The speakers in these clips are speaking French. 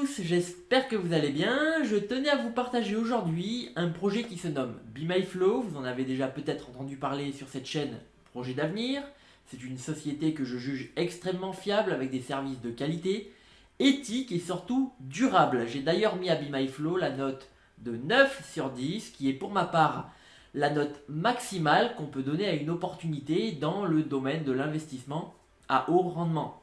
tous, j'espère que vous allez bien. Je tenais à vous partager aujourd'hui un projet qui se nomme BeMyFlow. Vous en avez déjà peut-être entendu parler sur cette chaîne, projet d'avenir. C'est une société que je juge extrêmement fiable avec des services de qualité, éthique et surtout durable. J'ai d'ailleurs mis à BeMyFlow la note de 9 sur 10 qui est pour ma part la note maximale qu'on peut donner à une opportunité dans le domaine de l'investissement à haut rendement.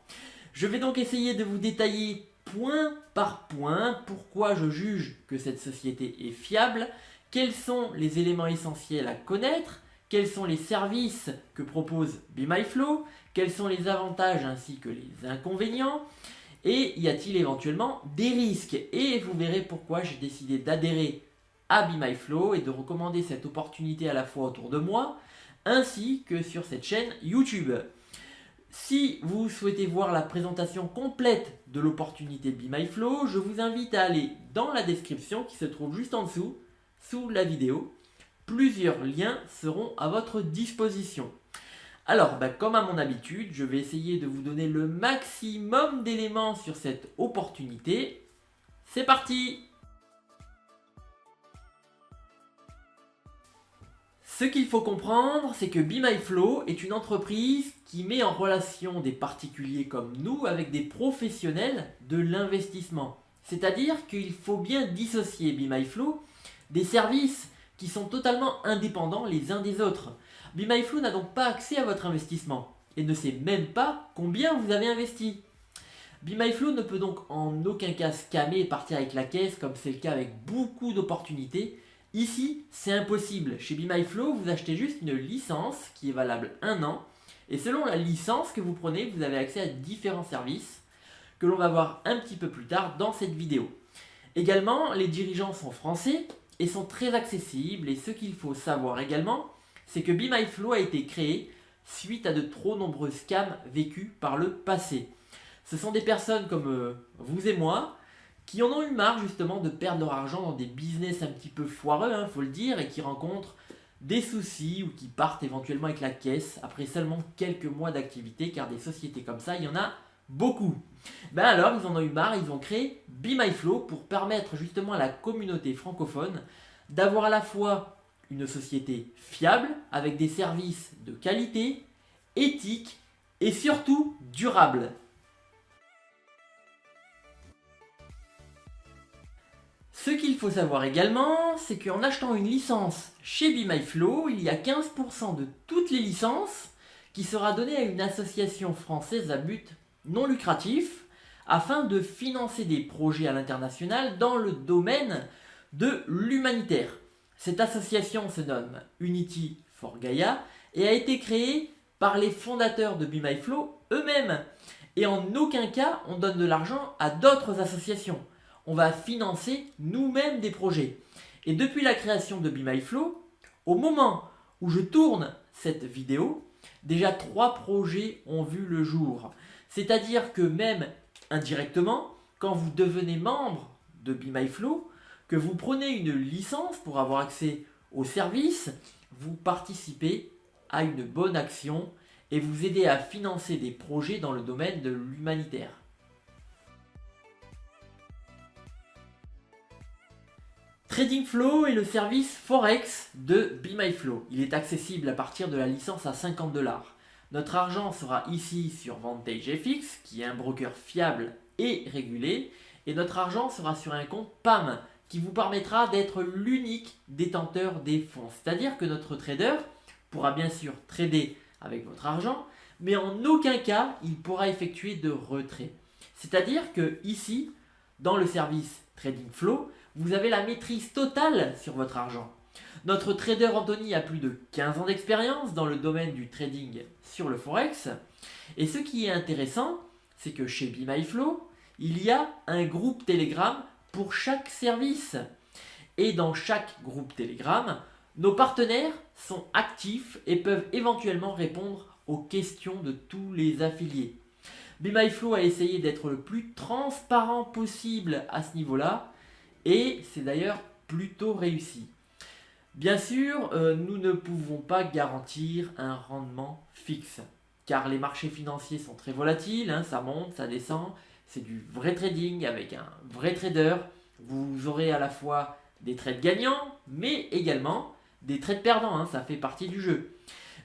Je vais donc essayer de vous détailler point par point pourquoi je juge que cette société est fiable, quels sont les éléments essentiels à connaître, quels sont les services que propose BeMyFlow, quels sont les avantages ainsi que les inconvénients, et y a-t-il éventuellement des risques. Et vous verrez pourquoi j'ai décidé d'adhérer à BeMyFlow et de recommander cette opportunité à la fois autour de moi, ainsi que sur cette chaîne YouTube. Si vous souhaitez voir la présentation complète de l'opportunité BeMyFlow, je vous invite à aller dans la description qui se trouve juste en dessous, sous la vidéo. Plusieurs liens seront à votre disposition. Alors, comme à mon habitude, je vais essayer de vous donner le maximum d'éléments sur cette opportunité. C'est parti! Ce qu'il faut comprendre, c'est que BeMyFlow est une entreprise qui met en relation des particuliers comme nous avec des professionnels de l'investissement. C'est-à-dire qu'il faut bien dissocier BeMyFlow des services qui sont totalement indépendants les uns des autres. BeMyFlow n'a donc pas accès à votre investissement et ne sait même pas combien vous avez investi. BeMyFlow ne peut donc en aucun cas scammer et partir avec la caisse comme c'est le cas avec beaucoup d'opportunités. Ici, c'est impossible. Chez BeMyFlow, vous achetez juste une licence qui est valable 1 an. Et selon la licence que vous prenez, vous avez accès à différents services que l'on va voir un petit peu plus tard dans cette vidéo. Également, les dirigeants sont français et sont très accessibles. Et ce qu'il faut savoir également, c'est que BeMyFlow a été créé suite à de trop nombreux scams vécus par le passé. Ce sont des personnes comme vous et moi qui en ont eu marre justement de perdre leur argent dans des business un petit peu foireux, faut le dire, et qui rencontrent des soucis ou qui partent éventuellement avec la caisse après seulement quelques mois d'activité, car des sociétés comme ça, il y en a beaucoup. Alors, ils en ont eu marre, ils ont créé BeMyFlow pour permettre justement à la communauté francophone d'avoir à la fois une société fiable, avec des services de qualité, éthique et surtout durable. Ce qu'il faut savoir également, c'est qu'en achetant une licence chez BeMyFlow, il y a 15% de toutes les licences qui sera donnée à une association française à but non lucratif afin de financer des projets à l'international dans le domaine de l'humanitaire. Cette association se nomme Unity for Gaia et a été créée par les fondateurs de BeMyFlow eux-mêmes. Et en aucun cas, on donne de l'argent à d'autres associations. On va financer nous-mêmes des projets. Et depuis la création de BeMyFlow, au moment où je tourne cette vidéo, déjà 3 projets ont vu le jour. C'est-à-dire que même indirectement, quand vous devenez membre de BeMyFlow, que vous prenez une licence pour avoir accès aux services, vous participez à une bonne action et vous aidez à financer des projets dans le domaine de l'humanitaire. TradingFlow est le service Forex de BeMyFlow. Il est accessible à partir de la licence à 50 $. Notre argent sera ici sur VantageFX, qui est un broker fiable et régulé. Et notre argent sera sur un compte PAM, qui vous permettra d'être l'unique détenteur des fonds. C'est-à-dire que notre trader pourra bien sûr trader avec votre argent, mais en aucun cas il pourra effectuer de retrait. C'est-à-dire que ici, dans le service TradingFlow, vous avez la maîtrise totale sur votre argent. Notre trader Anthony a plus de 15 ans d'expérience dans le domaine du trading sur le Forex. Et ce qui est intéressant, c'est que chez BeMyFlow, il y a un groupe Telegram pour chaque service. Et dans chaque groupe Telegram, nos partenaires sont actifs et peuvent éventuellement répondre aux questions de tous les affiliés. BeMyFlow a essayé d'être le plus transparent possible à ce niveau-là. Et c'est d'ailleurs plutôt réussi. Bien sûr, nous ne pouvons pas garantir un rendement fixe, car les marchés financiers sont très volatiles, ça monte, ça descend, C'est du vrai trading avec un vrai trader. Vous aurez à la fois des trades gagnants, mais également des trades perdants, hein, ça fait partie du jeu.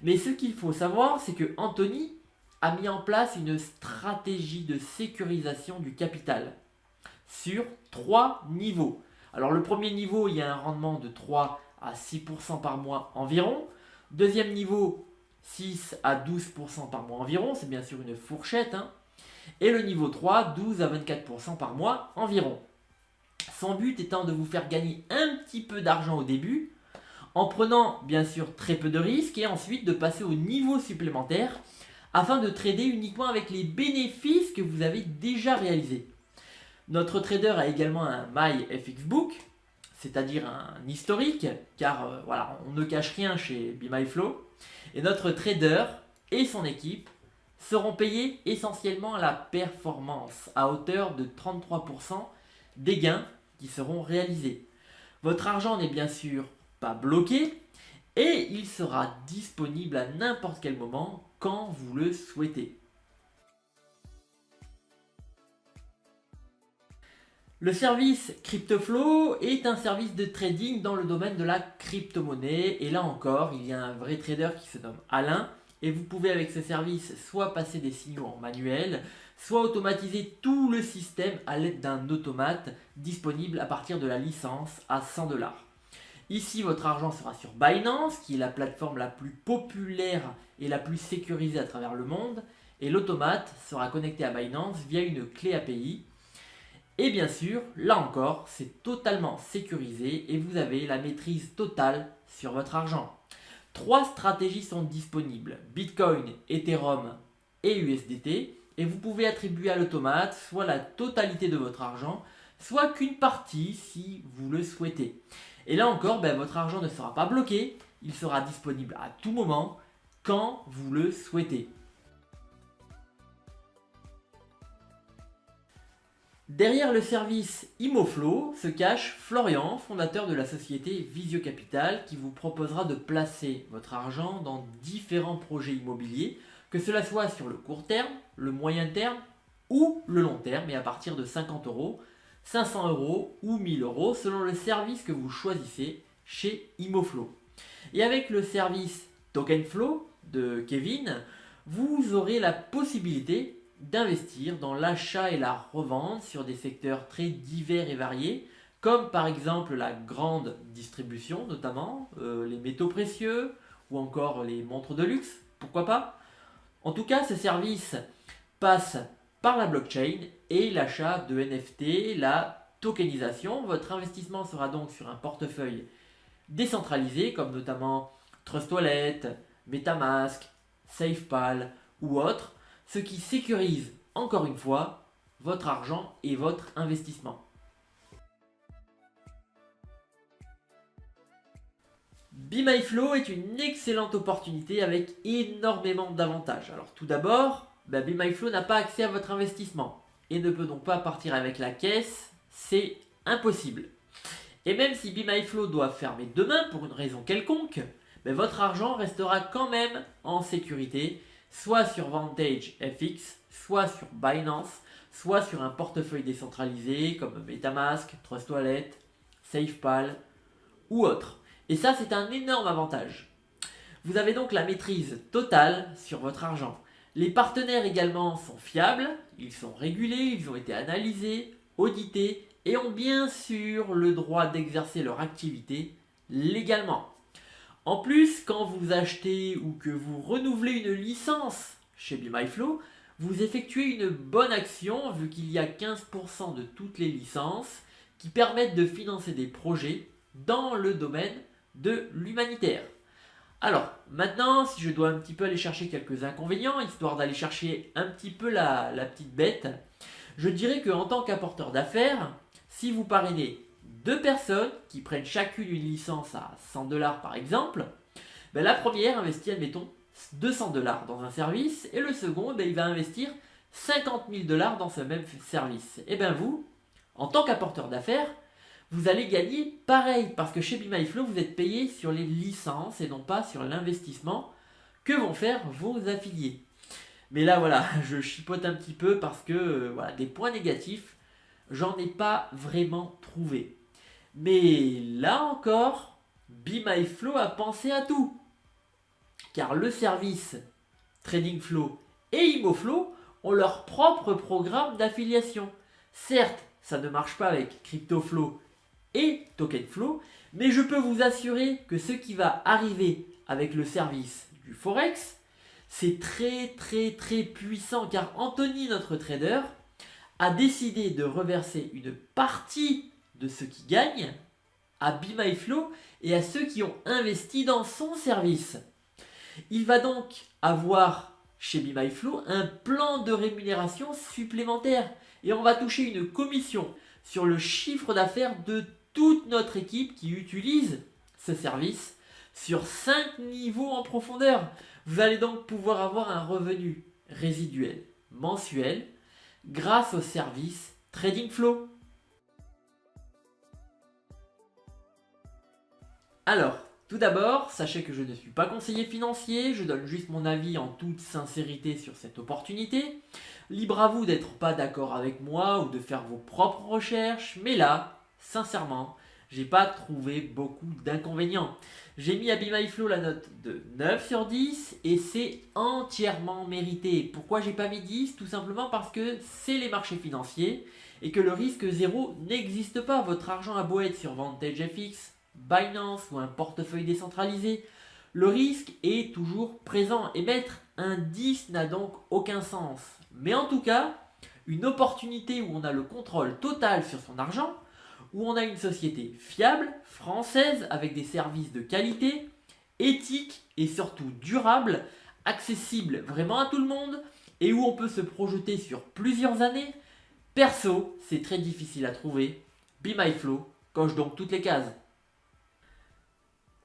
Mais ce qu'il faut savoir, c'est que Anthony a mis en place une stratégie de sécurisation du capital sur 3 niveaux. Alors le premier niveau, il y a un rendement de 3 à 6% par mois environ. Deuxième niveau, 6 à 12% par mois environ, c'est bien sûr une fourchette, hein. Et le niveau 3, 12 à 24% par mois environ. Son but étant de vous faire gagner un petit peu d'argent au début, en prenant bien sûr très peu de risques et ensuite de passer au niveau supplémentaire afin de trader uniquement avec les bénéfices que vous avez déjà réalisés. Notre trader a également un MyFXBook, c'est-à-dire un historique, car voilà, on ne cache rien chez BeMyFlow. Et notre trader et son équipe seront payés essentiellement à la performance, à hauteur de 33% des gains qui seront réalisés. Votre argent n'est bien sûr pas bloqué et il sera disponible à n'importe quel moment quand vous le souhaitez. Le service CryptoFlow est un service de trading dans le domaine de la crypto-monnaie et là encore, il y a un vrai trader qui se nomme Alain et vous pouvez avec ce service soit passer des signaux en manuel, soit automatiser tout le système à l'aide d'un automate disponible à partir de la licence à 100 $. Ici, votre argent sera sur Binance, qui est la plateforme la plus populaire et la plus sécurisée à travers le monde, et l'automate sera connecté à Binance via une clé API. Et bien sûr, là encore, c'est totalement sécurisé et vous avez la maîtrise totale sur votre argent. 3 stratégies sont disponibles, Bitcoin, Ethereum et USDT, et vous pouvez attribuer à l'automate soit la totalité de votre argent, soit qu'une partie si vous le souhaitez. Et là encore, votre argent ne sera pas bloqué, il sera disponible à tout moment, quand vous le souhaitez. Derrière le service ImoFlow se cache Florian, fondateur de la société Visio Capital, qui vous proposera de placer votre argent dans différents projets immobiliers, que cela soit sur le court terme, le moyen terme ou le long terme, et à partir de 50 €, 500 € ou 1000 € selon le service que vous choisissez chez ImoFlow. Et avec le service TokenFlow de Kevin, vous aurez la possibilité d'investir dans l'achat et la revente sur des secteurs très divers et variés, comme par exemple la grande distribution, notamment les métaux précieux ou encore les montres de luxe, pourquoi pas. En tout cas, ce service passe par la blockchain et l'achat de NFT, la tokenisation. Votre investissement sera donc sur un portefeuille décentralisé, comme notamment Trust Wallet, MetaMask, SafePal ou autres, ce qui sécurise, encore une fois, votre argent et votre investissement. BeMyFlow est une excellente opportunité avec énormément d'avantages. Alors tout d'abord, BeMyFlow n'a pas accès à votre investissement et ne peut donc pas partir avec la caisse, c'est impossible. Et même si BeMyFlow doit fermer demain pour une raison quelconque, votre argent restera quand même en sécurité, soit sur Vantage FX, soit sur Binance, soit sur un portefeuille décentralisé comme MetaMask, Trust Wallet, SafePal ou autre. Et ça, c'est un énorme avantage. Vous avez donc la maîtrise totale sur votre argent. Les partenaires également sont fiables, ils sont régulés, ils ont été analysés, audités et ont bien sûr le droit d'exercer leur activité légalement. En plus, quand vous achetez ou que vous renouvelez une licence chez BeMyFlow, vous effectuez une bonne action vu qu'il y a 15% de toutes les licences qui permettent de financer des projets dans le domaine de l'humanitaire. Alors, maintenant, si je dois un petit peu aller chercher quelques inconvénients, histoire d'aller chercher un petit peu la petite bête, je dirais qu'en tant qu'apporteur d'affaires, si vous parrainez 2 personnes qui prennent chacune une licence à 100 $ par exemple, la première investit, admettons, 200 $ dans un service et le second, il va investir 50 000 $ dans ce même service. Et vous, en tant qu'apporteur d'affaires, vous allez gagner pareil parce que chez BeMyFlow, vous êtes payé sur les licences et non pas sur l'investissement que vont faire vos affiliés. Mais là, voilà, je chipote un petit peu parce que voilà, des points négatifs, j'en ai pas vraiment trouvé. Mais là encore, Be My Flow a pensé à tout. Car le service TradingFlow et ImoFlow ont leur propre programme d'affiliation. Certes, ça ne marche pas avec CryptoFlow et TokenFlow, mais je peux vous assurer que ce qui va arriver avec le service du Forex, c'est très puissant car Anthony, notre trader, a décidé de reverser une partie de ce qu'il gagne à Be My Flow et à ceux qui ont investi dans son service. Il va donc avoir chez Be My Flow un plan de rémunération supplémentaire et on va toucher une commission sur le chiffre d'affaires de toute notre équipe qui utilise ce service sur 5 niveaux en profondeur. Vous allez donc pouvoir avoir un revenu résiduel mensuel grâce au service TradingFlow. Alors, tout d'abord, sachez que je ne suis pas conseiller financier, je donne juste mon avis en toute sincérité sur cette opportunité. Libre à vous d'être pas d'accord avec moi ou de faire vos propres recherches, mais là, sincèrement, j'ai pas trouvé beaucoup d'inconvénients. J'ai mis à Be My Flow la note de 9 sur 10 et c'est entièrement mérité. Pourquoi j'ai pas mis 10? Tout simplement parce que c'est les marchés financiers et que le risque zéro n'existe pas. Votre argent a beau être sur VantageFX, Binance ou un portefeuille décentralisé, le risque est toujours présent et mettre un 10 n'a donc aucun sens. Mais en tout cas, une opportunité où on a le contrôle total sur son argent, où on a une société fiable, française, avec des services de qualité, éthique et surtout durable, accessible vraiment à tout le monde, et où on peut se projeter sur plusieurs années. Perso, c'est très difficile à trouver. Be My Flow coche donc toutes les cases.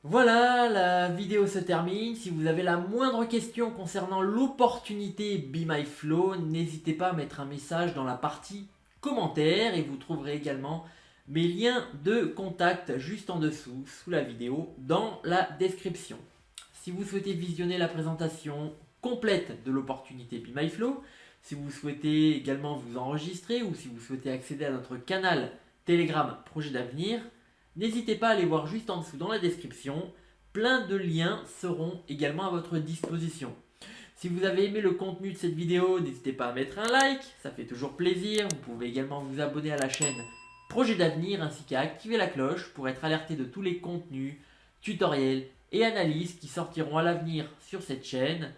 Voilà, la vidéo se termine. Si vous avez la moindre question concernant l'opportunité Be My Flow, n'hésitez pas à mettre un message dans la partie commentaires et vous trouverez également mes liens de contact juste en dessous, sous la vidéo, dans la description. Si vous souhaitez visionner la présentation complète de l'opportunité Be My Flow, si vous souhaitez également vous enregistrer ou si vous souhaitez accéder à notre canal Telegram Projet d'avenir, n'hésitez pas à aller voir juste en dessous dans la description. Plein de liens seront également à votre disposition. Si vous avez aimé le contenu de cette vidéo, n'hésitez pas à mettre un like, ça fait toujours plaisir. Vous pouvez également vous abonner à la chaîne Projet d'avenir ainsi qu'à activer la cloche pour être alerté de tous les contenus, tutoriels et analyses qui sortiront à l'avenir sur cette chaîne.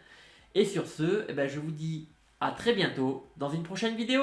Et sur ce, je vous dis à très bientôt dans une prochaine vidéo.